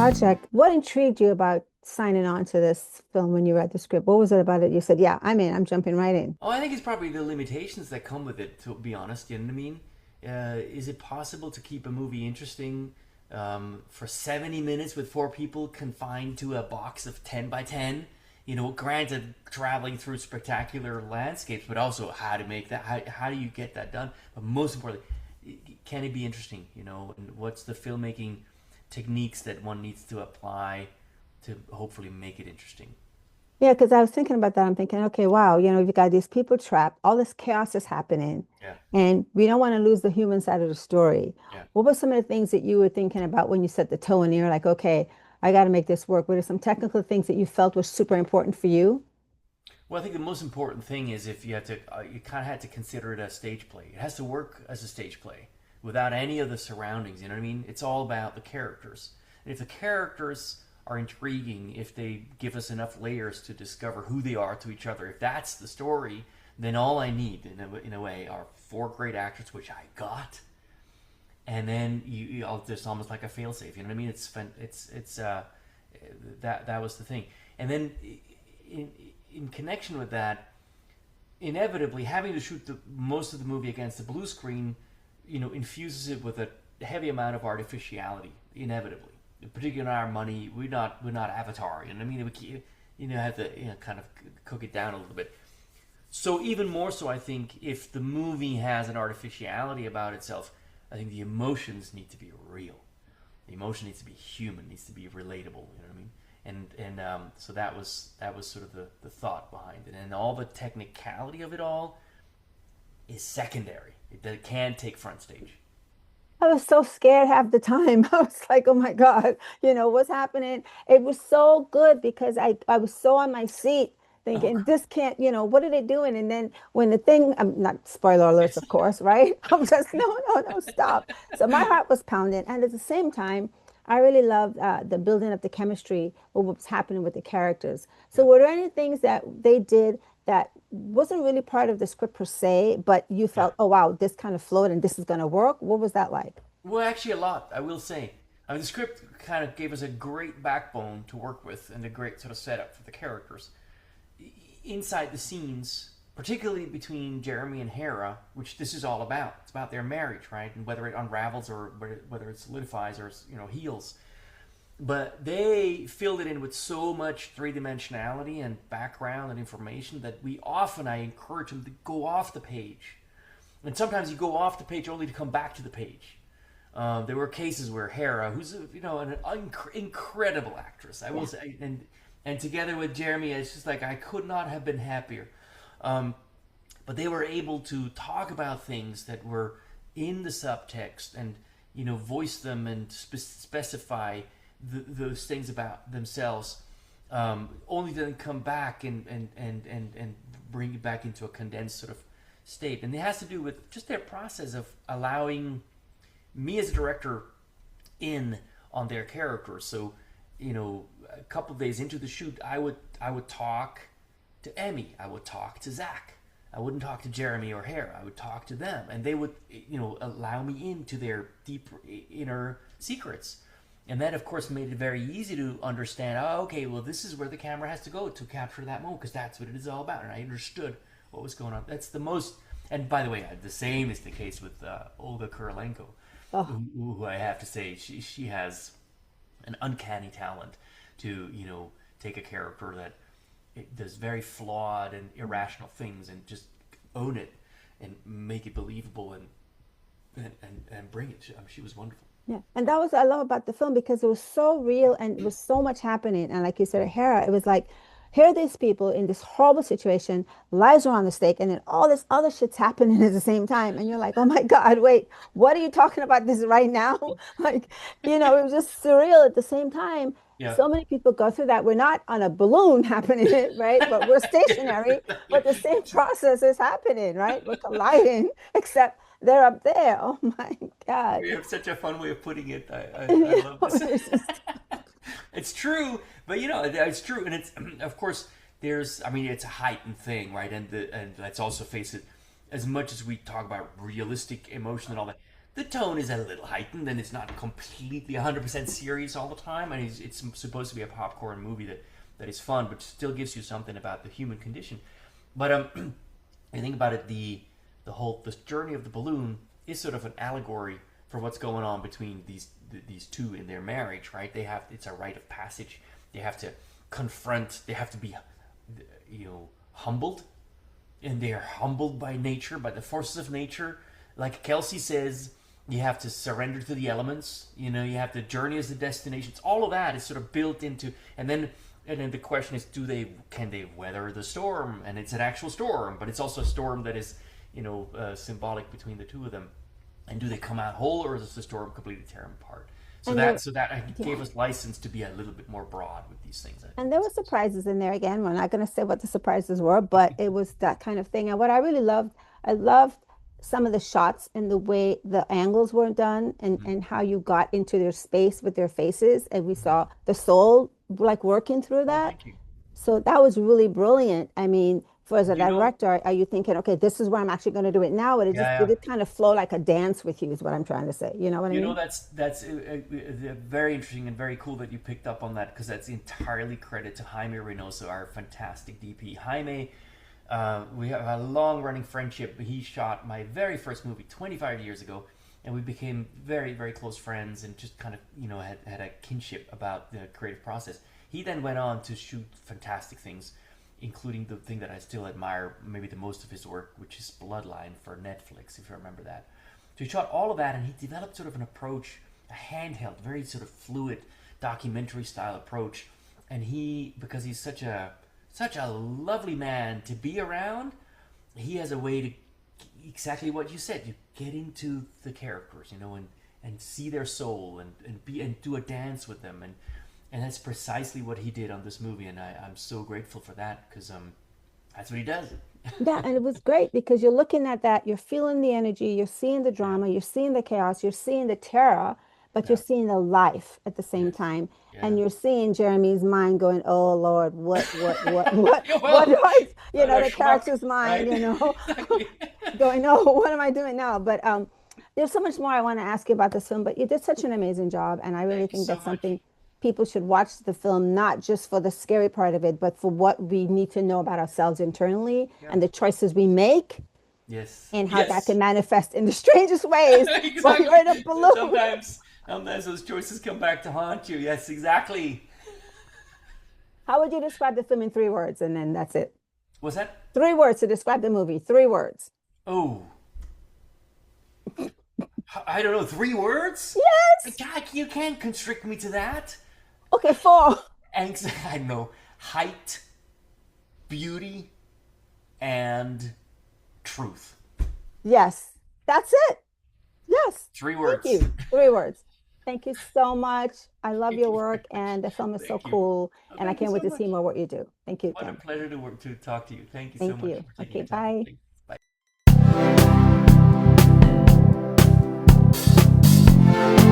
project. What intrigued you about signing on to this film when you read the script? What was it about it? You said, "Yeah, I'm in. I'm jumping right in." Oh, I think it's probably the limitations that come with it, to be honest. You know what I mean? Is it possible to keep a movie interesting for 70 minutes with four people confined to a box of 10 by 10? You know, granted, traveling through spectacular landscapes, but also how to make that, how do you get that done? But most importantly, can it be interesting? You know, and what's the filmmaking techniques that one needs to apply to hopefully make it interesting? Yeah, because I was thinking about that. I'm thinking, okay, wow, you've got these people trapped, all this chaos is happening, Yeah, and we don't want to lose the human side of the story. yeah. What were some of the things that you were thinking about when you set the tone? You're like, okay, I got to make this work. Were there some technical things that you felt were super important for you? Well, I think the most important thing is if you have to, you kind of had to consider it a stage play. It has to work as a stage play without any of the surroundings. You know what I mean? It's all about the characters. And if the characters are intriguing, if they give us enough layers to discover who they are to each other, if that's the story, then all I need, in a way, are four great actors, which I got, and then I'll just almost like a failsafe. You know what I mean? It's that was the thing, and then in in connection with that, inevitably having to shoot most of the movie against the blue screen, infuses it with a heavy amount of artificiality. Inevitably, particularly in our money, we're not Avatar. You know what I mean? Have to kind of cook it down a little bit. So even more so, I think if the movie has an artificiality about itself, I think the emotions need to be real. The emotion needs to be human, needs to be relatable. You know what I mean? And so that was sort of the thought behind it, and all the technicality of it all is secondary. It can take front stage. I was so scared half the time. I was like, oh my God, what's happening? It was so good because I was so on my seat Oh, thinking, this can't, what are they doing? And then when the thing, I'm not spoiler alerts, yes. of course, right? I'm just, no, no, no, stop. So my heart was pounding. And at the same time, I really loved the building of the chemistry of what was happening with the characters. So Yeah. were there any things that they did that wasn't really part of the script per se, but you Yeah. felt, oh wow, this kind of flowed and this is going to work? What was that like? Well, actually, a lot, I will say. I mean, the script kind of gave us a great backbone to work with and a great sort of setup for the characters. Inside the scenes, particularly between Jeremy and Hera, which this is all about. It's about their marriage, right? And whether it unravels or whether it solidifies or heals. But they filled it in with so much three dimensionality and background and information that I encourage them to go off the page. And sometimes you go off the page only to come back to the page. There were cases where Hera, who's an incredible actress, I will Yeah. say, and together with Jeremy, it's just like I could not have been happier. Um, but they were able to talk about things that were in the subtext and voice them and specify those things about themselves, only to then come back and bring it back into a condensed sort of state. And it has to do with just their process of allowing me as a director in on their characters. So, a couple of days into the shoot, I would talk to Emmy, I would talk to Zach. I wouldn't talk to Jeremy or Hera. I would talk to them, and they would, allow me into their deep inner secrets. And that, of course, made it very easy to understand. Oh, okay, well, this is where the camera has to go to capture that moment because that's what it is all about. And I understood what was going on. That's the most. And by the way, the same is the case with Olga Kurylenko, Oh, who I have to say she has an uncanny talent to take a character that it does very flawed and irrational things and just own it and make it believable and bring it. She was wonderful. yeah. And that was I love about the film because it was so real and it was so much happening. And like you said, Hera, it was like, here are these people in this horrible situation, lives are on the stake, and then all this other shit's happening at the same time. And you're like, oh my God, wait, what are you talking about this right now? Like, it was just surreal at the same time. Yeah. So many people go through that. We're not on a balloon happening it, right? But we're stationary, but the same process is happening, right? We're colliding, except they're up there. Oh my God. You have such a fun way of putting it. I You love know, this. it's just, It's true, but it's true, and it's of course I mean, it's a heightened thing, right? And let's also face it, as much as we talk about realistic emotion and all that, the tone is a little heightened, and it's not completely 100% serious all the time. And it's supposed to be a popcorn movie that is fun, but still gives you something about the human condition. But I think about it, the journey of the balloon is sort of an allegory for what's going on between these two in their marriage, right? It's a rite of passage. They have to confront. They have to be, humbled, and they are humbled by nature, by the forces of nature. Like Kelsey says, you have to surrender to the elements. You have the journey as the destination. It's all of that is sort of built into, and then the question is, can they weather the storm? And it's an actual storm, but it's also a storm that is, symbolic between the two of them. And do they come out whole, or is the storm completely tear them apart? So that gave us license to be a little bit more broad with these things. And there were surprises in there again. We're not going to say what the surprises were, but it was that kind of thing. And what I really loved, I loved some of the shots and the way the angles were done, and how you got into their space with their faces. And we saw the soul like working through Oh, that. thank you. So that was really brilliant. I mean, for as a You know, director, are you thinking, okay, this is where I'm actually going to do it now? Or yeah, did yeah. it kind of flow like a dance with you, is what I'm trying to say. You know what I mean? That's very interesting and very cool that you picked up on that, because that's entirely credit to Jaime Reynoso, our fantastic DP. Jaime, we have a long-running friendship. He shot my very first movie 25 years ago, and we became very, very close friends, and just kind of had a kinship about the creative process. He then went on to shoot fantastic things, including the thing that I still admire maybe the most of his work, which is Bloodline for Netflix, if you remember that. So he shot all of that, and he developed sort of an approach, a handheld, very sort of fluid documentary style approach. And because he's such a lovely man to be around, he has a way to, exactly what you said, you get into the characters, and see their soul, and do a dance with them, and that's precisely what he did on this movie, and I'm so grateful for that, because that's what he does. Yeah, and it was great because you're looking at that, you're feeling the energy, you're seeing the Yeah, drama, you're seeing the chaos, you're seeing the terror, but you're yeah, seeing the life at the same yes, time. yeah. And you're seeing Jeremy's mind going, oh Lord, what Well, was, what a the schmuck, character's mind, right? Exactly. going, oh, what am I doing now? But there's so much more I want to ask you about this film, but you did such an amazing job. And I really Thank you think so that's much. something people should watch the film, not just for the scary part of it, but for what we need to know about ourselves internally Yeah. and the choices we make Yes. and how that can Yes. manifest in the strangest ways while you're Exactly. in a balloon. Sometimes those choices come back to haunt you. Yes, exactly. How would you describe the film in 3 words? And then that's it. Was that? 3 words to describe the movie. 3 words. Oh, I don't know. 3 words? Yes. God, you can't constrict me to that. Okay, 4. I don't know. Height, beauty, and truth. Yes. That's it. Yes. Three Thank words. you. 3 words. Thank you so much. I love Thank your you very work, much. and the film is so Thank you. cool. Oh, And I thank you can't wait so to see much. more what you do. Thank you What a again. pleasure to talk to you. Thank you so Thank much you. for taking Okay, your time. bye. Thanks. Bye.